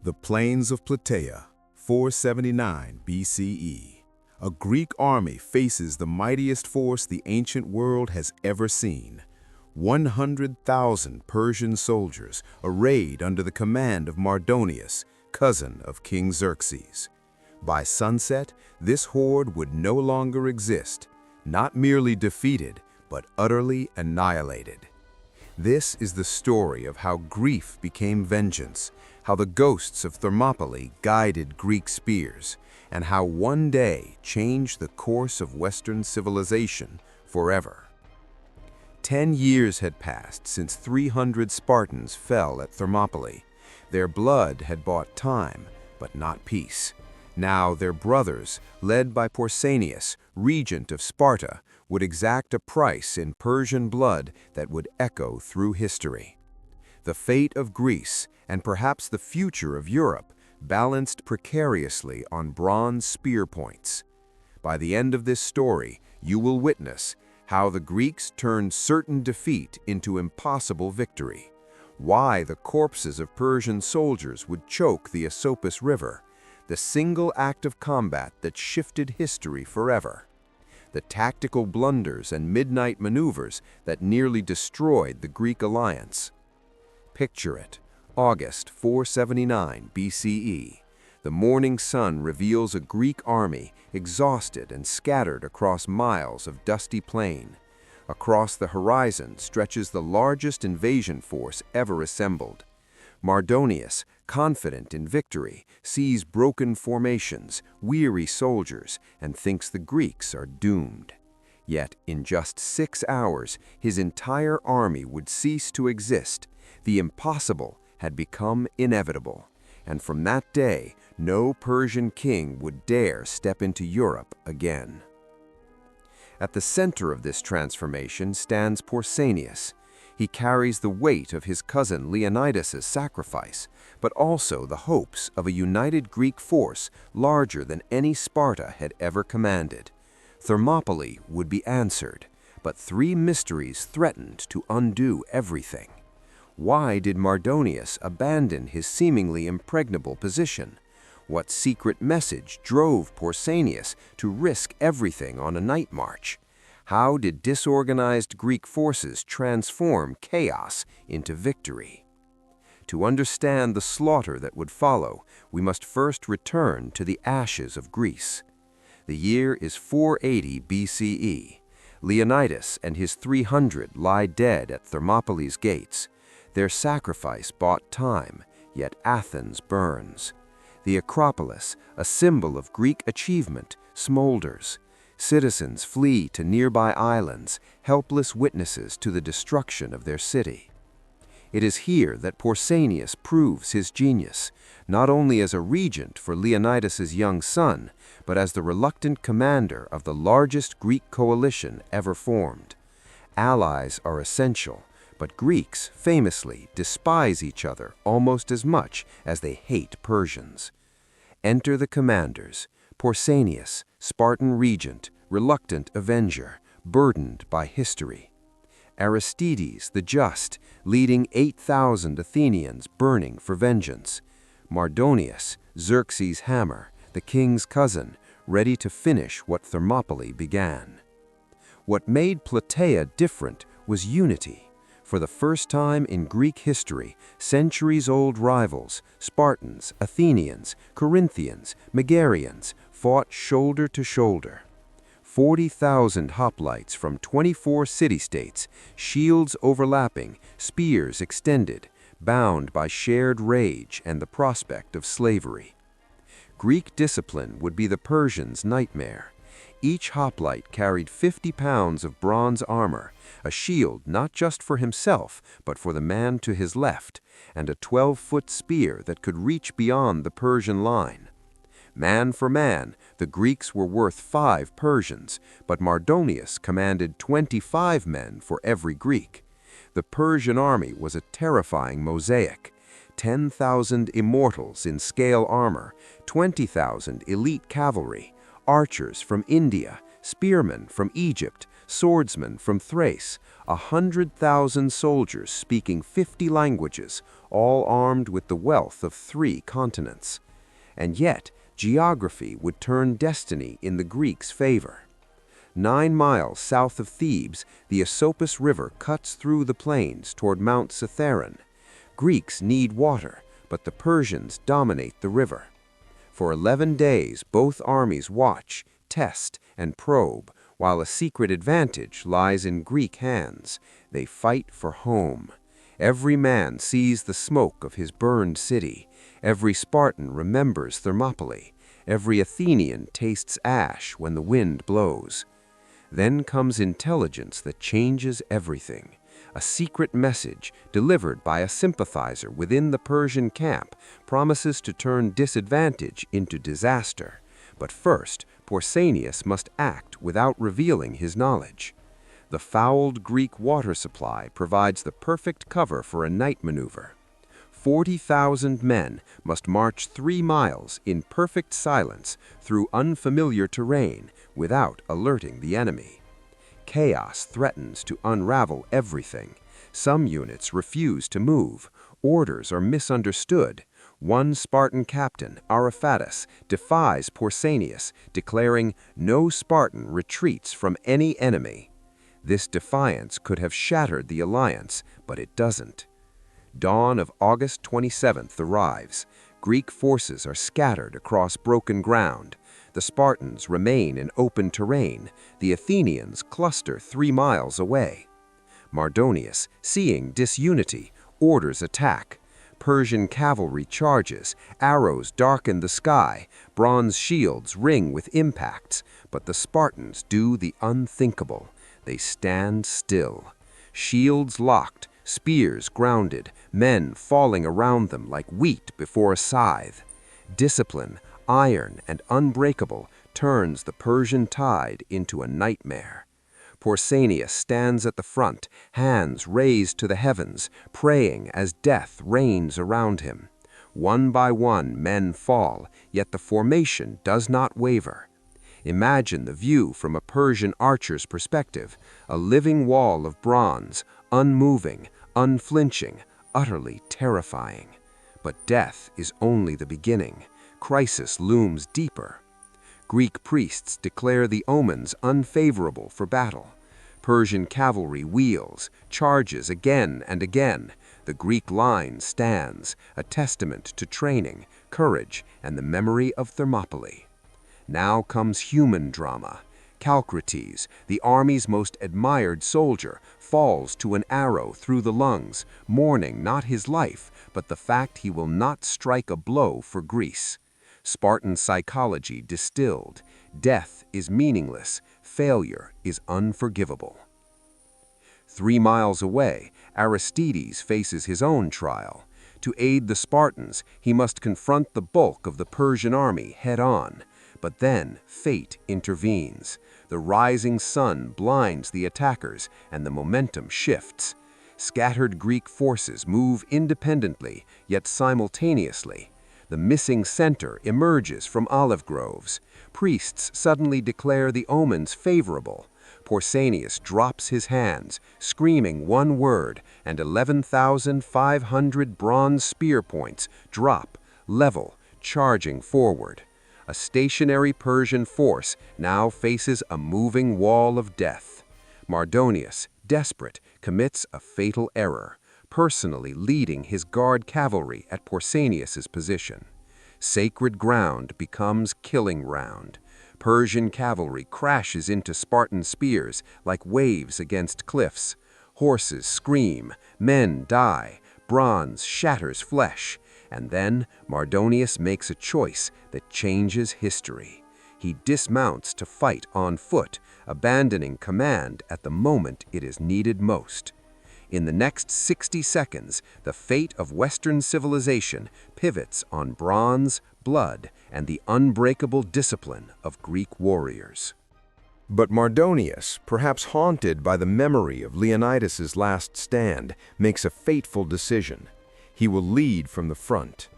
The plains of Plataea, 479 BCE. A Greek army faces the mightiest force the ancient world has ever seen. 100,000 Persian soldiers arrayed under the command of Mardonius, cousin of King Xerxes. By sunset, this horde would no longer exist, not merely defeated, but utterly annihilated. This is the story of how grief became vengeance, how the ghosts of Thermopylae guided Greek spears, and how one day changed the course of Western civilization forever. 10 years had passed since 300 Spartans fell at Thermopylae. Their blood had bought time, but not peace. Now their brothers, led by Pausanias, regent of Sparta, would exact a price in Persian blood that would echo through history. The fate of Greece, and perhaps the future of Europe, balanced precariously on bronze spear points. By the end of this story, you will witness how the Greeks turned certain defeat into impossible victory, why the corpses of Persian soldiers would choke the Asopus River, the single act of combat that shifted history forever, the tactical blunders and midnight maneuvers that nearly destroyed the Greek alliance. Picture it, August 479 BCE. The morning sun reveals a Greek army exhausted and scattered across miles of dusty plain. Across the horizon stretches the largest invasion force ever assembled. Mardonius, confident in victory, sees broken formations, weary soldiers, and thinks the Greeks are doomed. Yet, in just 6 hours, his entire army would cease to exist. The impossible had become inevitable, and from that day, no Persian king would dare step into Europe again. At the center of this transformation stands Pausanias. He carries the weight of his cousin Leonidas' sacrifice, but also the hopes of a united Greek force larger than any Sparta had ever commanded. Thermopylae would be answered, but 3 mysteries threatened to undo everything. Why did Mardonius abandon his seemingly impregnable position? What secret message drove Pausanias to risk everything on a night march? How did disorganized Greek forces transform chaos into victory? To understand the slaughter that would follow, we must first return to the ashes of Greece. The year is 480 BCE. Leonidas and his 300 lie dead at Thermopylae's gates. Their sacrifice bought time, yet Athens burns. The Acropolis, a symbol of Greek achievement, smolders. Citizens flee to nearby islands, helpless witnesses to the destruction of their city. It is here that Pausanias proves his genius, not only as a regent for Leonidas' young son, but as the reluctant commander of the largest Greek coalition ever formed. Allies are essential, but Greeks, famously, despise each other almost as much as they hate Persians. Enter the commanders: Pausanias, Spartan regent, reluctant avenger, burdened by history. Aristides, the just, leading 8,000 Athenians burning for vengeance. Mardonius, Xerxes' hammer, the king's cousin, ready to finish what Thermopylae began. What made Plataea different was unity. For the first time in Greek history, centuries-old rivals, Spartans, Athenians, Corinthians, Megarians, fought shoulder to shoulder. 40,000 hoplites from 24 city-states, shields overlapping, spears extended, bound by shared rage and the prospect of slavery. Greek discipline would be the Persians' nightmare. Each hoplite carried 50 pounds of bronze armor, a shield not just for himself, but for the man to his left, and a 12-foot spear that could reach beyond the Persian line. Man for man, the Greeks were worth 5 Persians, but Mardonius commanded 25 men for every Greek. The Persian army was a terrifying mosaic. 10,000 immortals in scale armor, 20,000 elite cavalry, archers from India, spearmen from Egypt, swordsmen from Thrace, 100,000 soldiers speaking 50 languages, all armed with the wealth of 3 continents. And yet, geography would turn destiny in the Greeks' favor. 9 miles south of Thebes, the Asopus River cuts through the plains toward Mount Cithaeron. Greeks need water, but the Persians dominate the river. For 11 days, both armies watch, test, and probe, while a secret advantage lies in Greek hands. They fight for home. Every man sees the smoke of his burned city. Every Spartan remembers Thermopylae. Every Athenian tastes ash when the wind blows. Then comes intelligence that changes everything. A secret message, delivered by a sympathizer within the Persian camp, promises to turn disadvantage into disaster. But first, Pausanias must act without revealing his knowledge. The fouled Greek water supply provides the perfect cover for a night maneuver. 40,000 men must march 3 miles in perfect silence through unfamiliar terrain without alerting the enemy. Chaos threatens to unravel everything. Some units refuse to move. Orders are misunderstood. One Spartan captain, Ariphatus, defies Pausanias, declaring, "No Spartan retreats from any enemy." This defiance could have shattered the alliance, but it doesn't. Dawn of August 27th arrives. Greek forces are scattered across broken ground. The Spartans remain in open terrain. The Athenians cluster 3 miles away. Mardonius, seeing disunity, orders attack. Persian cavalry charges, arrows darken the sky, bronze shields ring with impacts, but the Spartans do the unthinkable. They stand still. Shields locked, spears grounded, men falling around them like wheat before a scythe. Discipline, iron and unbreakable, turns the Persian tide into a nightmare. Pausanias stands at the front, hands raised to the heavens, praying as death reigns around him. One by one men fall, yet the formation does not waver. Imagine the view from a Persian archer's perspective, a living wall of bronze, unmoving, unflinching, utterly terrifying. But death is only the beginning. Crisis looms deeper. Greek priests declare the omens unfavorable for battle. Persian cavalry wheels, charges again and again. The Greek line stands, a testament to training, courage, and the memory of Thermopylae. Now comes human drama. Calcrates, the army's most admired soldier, falls to an arrow through the lungs, mourning not his life, but the fact he will not strike a blow for Greece. Spartan psychology distilled. Death is meaningless. Failure is unforgivable. 3 miles away, Aristides faces his own trial. To aid the Spartans, he must confront the bulk of the Persian army head-on. But then fate intervenes. The rising sun blinds the attackers, and the momentum shifts. Scattered Greek forces move independently, yet simultaneously. The missing center emerges from olive groves. Priests suddenly declare the omens favorable. Pausanias drops his hands, screaming one word, and 11,500 bronze spear points drop, level, charging forward. A stationary Persian force now faces a moving wall of death. Mardonius, desperate, commits a fatal error, personally leading his guard cavalry at Pausanias' position. Sacred ground becomes killing ground. Persian cavalry crashes into Spartan spears like waves against cliffs. Horses scream, men die, bronze shatters flesh. And then Mardonius makes a choice that changes history. He dismounts to fight on foot, abandoning command at the moment it is needed most. In the next 60 seconds, the fate of Western civilization pivots on bronze, blood, and the unbreakable discipline of Greek warriors. But Mardonius, perhaps haunted by the memory of Leonidas' last stand, makes a fateful decision. He will lead from the front.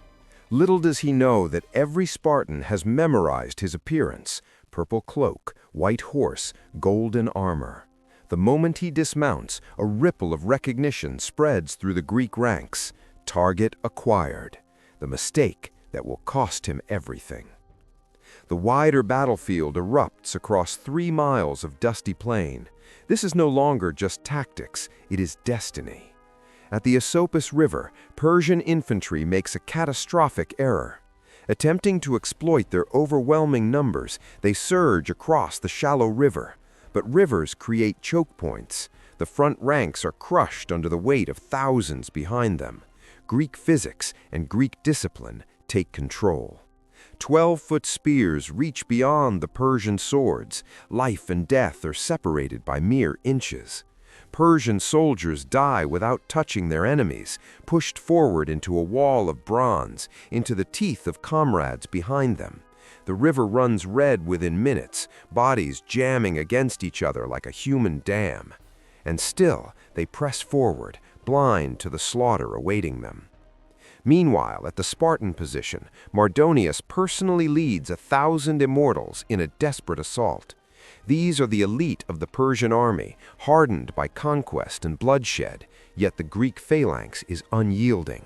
Little does he know that every Spartan has memorized his appearance, purple cloak, white horse, golden armor. The moment he dismounts, a ripple of recognition spreads through the Greek ranks. Target acquired. The mistake that will cost him everything. The wider battlefield erupts across 3 miles of dusty plain. This is no longer just tactics, it is destiny. At the Asopus River, Persian infantry makes a catastrophic error. Attempting to exploit their overwhelming numbers, they surge across the shallow river. But rivers create choke points. The front ranks are crushed under the weight of thousands behind them. Greek physics and Greek discipline take control. 12-foot spears reach beyond the Persian swords. Life and death are separated by mere inches. Persian soldiers die without touching their enemies, pushed forward into a wall of bronze, into the teeth of comrades behind them. The river runs red within minutes, bodies jamming against each other like a human dam. And still, they press forward, blind to the slaughter awaiting them. Meanwhile, at the Spartan position, Mardonius personally leads 1,000 immortals in a desperate assault. These are the elite of the Persian army, hardened by conquest and bloodshed, yet the Greek phalanx is unyielding.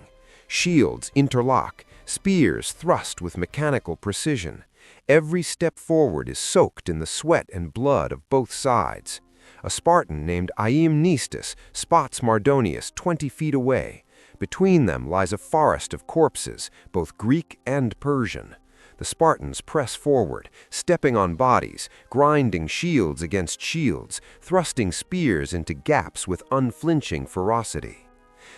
Shields interlock, spears thrust with mechanical precision. Every step forward is soaked in the sweat and blood of both sides. A Spartan named Aeamnestus spots Mardonius 20 feet away. Between them lies a forest of corpses, both Greek and Persian. The Spartans press forward, stepping on bodies, grinding shields against shields, thrusting spears into gaps with unflinching ferocity.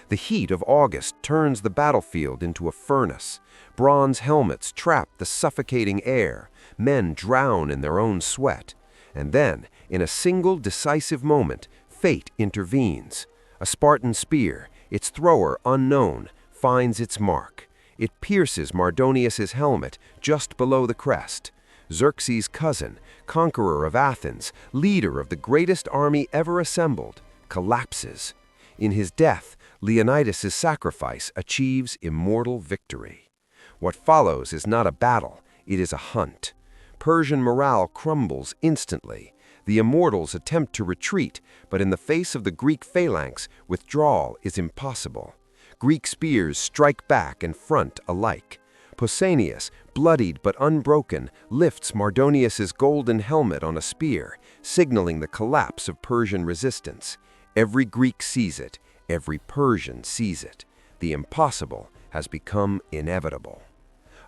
The heat of August turns the battlefield into a furnace. Bronze helmets trap the suffocating air. Men drown in their own sweat. And then, in a single decisive moment, fate intervenes. A Spartan spear, its thrower unknown, finds its mark. It pierces Mardonius's helmet just below the crest. Xerxes' cousin, conqueror of Athens, leader of the greatest army ever assembled, collapses. In his death, Leonidas' sacrifice achieves immortal victory. What follows is not a battle, it is a hunt. Persian morale crumbles instantly. The immortals attempt to retreat, but in the face of the Greek phalanx, withdrawal is impossible. Greek spears strike back and front alike. Pausanias, bloodied but unbroken, lifts Mardonius's golden helmet on a spear, signaling the collapse of Persian resistance. Every Greek sees it, every Persian sees it. The impossible has become inevitable.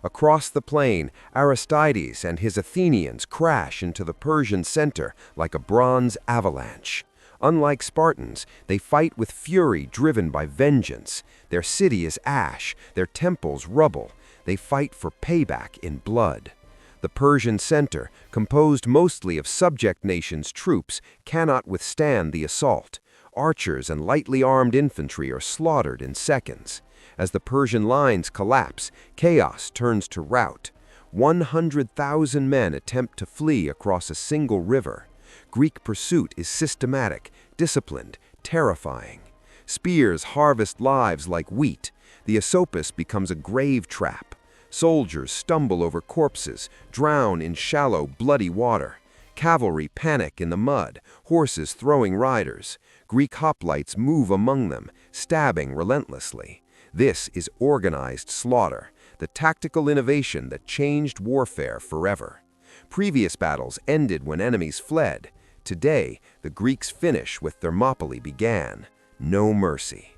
Across the plain, Aristides and his Athenians crash into the Persian center like a bronze avalanche. Unlike Spartans, they fight with fury driven by vengeance. Their city is ash, their temples rubble. They fight for payback in blood. The Persian center, composed mostly of subject nations' troops, cannot withstand the assault. Archers and lightly armed infantry are slaughtered in seconds. As the Persian lines collapse, chaos turns to rout. 100,000 men attempt to flee across a single river. Greek pursuit is systematic, disciplined, terrifying. Spears harvest lives like wheat. The Asopus becomes a grave trap. Soldiers stumble over corpses, drown in shallow, bloody water. Cavalry panic in the mud, horses throwing riders. Greek hoplites move among them, stabbing relentlessly. This is organized slaughter, the tactical innovation that changed warfare forever. Previous battles ended when enemies fled. Today, the Greeks' finish with Thermopylae began. No mercy.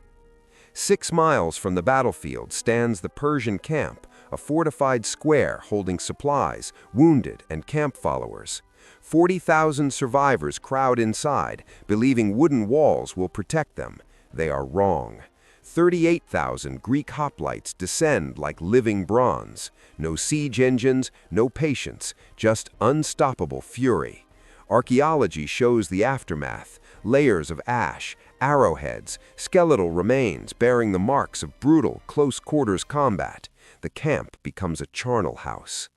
6 miles from the battlefield stands the Persian camp, a fortified square holding supplies, wounded, and camp followers. 40,000 survivors crowd inside, believing wooden walls will protect them. They are wrong. 38,000 Greek hoplites descend like living bronze. No siege engines, no patience, just unstoppable fury. Archaeology shows the aftermath: layers of ash, arrowheads, skeletal remains bearing the marks of brutal, close-quarters combat. The camp becomes a charnel house.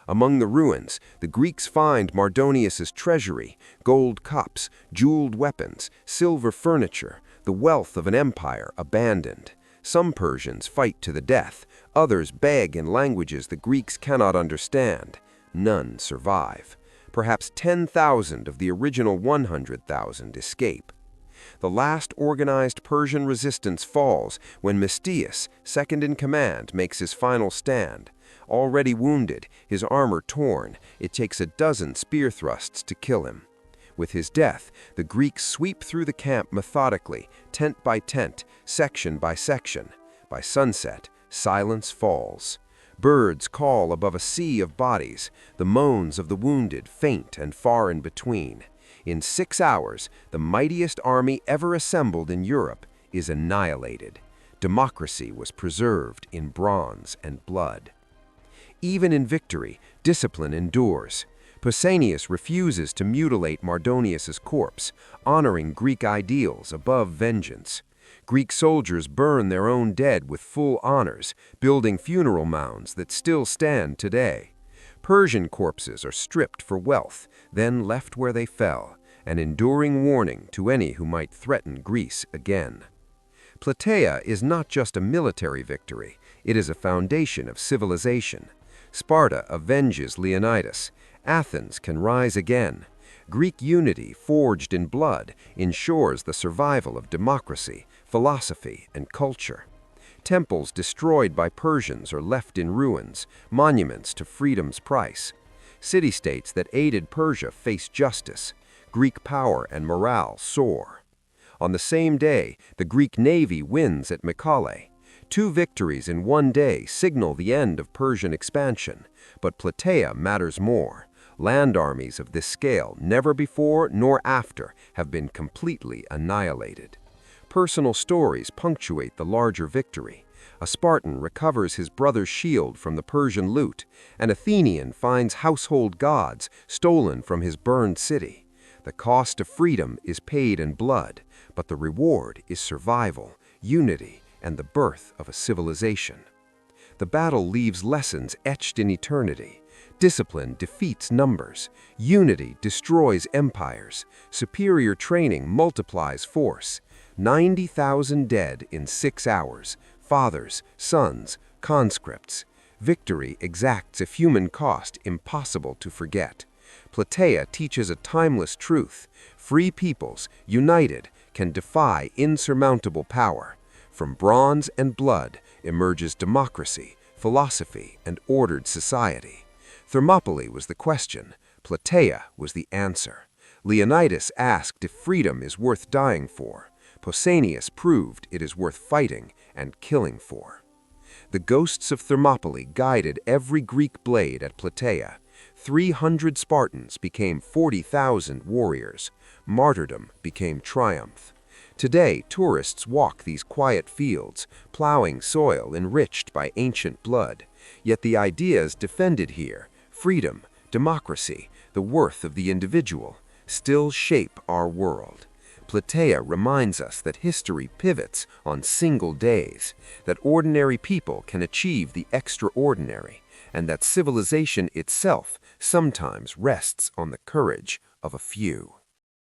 Among the ruins, the Greeks find Mardonius's treasury: gold cups, jeweled weapons, silver furniture, the wealth of an empire abandoned. Some Persians fight to the death, others beg in languages the Greeks cannot understand. None survive. Perhaps 10,000 of the original 100,000 escape. The last organized Persian resistance falls when Mestius, second in command, makes his final stand. Already wounded, his armor torn, it takes a dozen spear thrusts to kill him. With his death, the Greeks sweep through the camp methodically, tent by tent, section by section. By sunset, silence falls. Birds call above a sea of bodies, the moans of the wounded faint and far in between. In 6 hours, the mightiest army ever assembled in Europe is annihilated. Democracy was preserved in bronze and blood. Even in victory, discipline endures. Pausanias refuses to mutilate Mardonius's corpse, honoring Greek ideals above vengeance. Greek soldiers burn their own dead with full honors, building funeral mounds that still stand today. Persian corpses are stripped for wealth, then left where they fell, an enduring warning to any who might threaten Greece again. Plataea is not just a military victory, it is a foundation of civilization. Sparta avenges Leonidas. Athens can rise again. Greek unity, forged in blood, ensures the survival of democracy, philosophy, and culture. Temples destroyed by Persians are left in ruins, monuments to freedom's price. City-states that aided Persia face justice. Greek power and morale soar. On the same day, the Greek navy wins at Mycale. 2 victories in one day signal the end of Persian expansion, but Plataea matters more. Land armies of this scale, never before nor after, have been completely annihilated. Personal stories punctuate the larger victory. A Spartan recovers his brother's shield from the Persian loot. An Athenian finds household gods stolen from his burned city. The cost of freedom is paid in blood, but the reward is survival, unity, and the birth of a civilization. The battle leaves lessons etched in eternity. Discipline defeats numbers. Unity destroys empires. Superior training multiplies force. 90,000 dead in 6 hours. Fathers, sons, conscripts. Victory exacts a human cost impossible to forget. Plataea teaches a timeless truth. Free peoples, united, can defy insurmountable power. From bronze and blood emerges democracy, philosophy, and ordered society. Thermopylae was the question. Plataea was the answer. Leonidas asked if freedom is worth dying for. Pausanias proved it is worth fighting and killing for. The ghosts of Thermopylae guided every Greek blade at Plataea. 300 Spartans became 40,000 warriors. Martyrdom became triumph. Today, tourists walk these quiet fields, plowing soil enriched by ancient blood. Yet the ideas defended here, freedom, democracy, the worth of the individual, still shape our world. Plataea reminds us that history pivots on single days, that ordinary people can achieve the extraordinary, and that civilization itself sometimes rests on the courage of a few.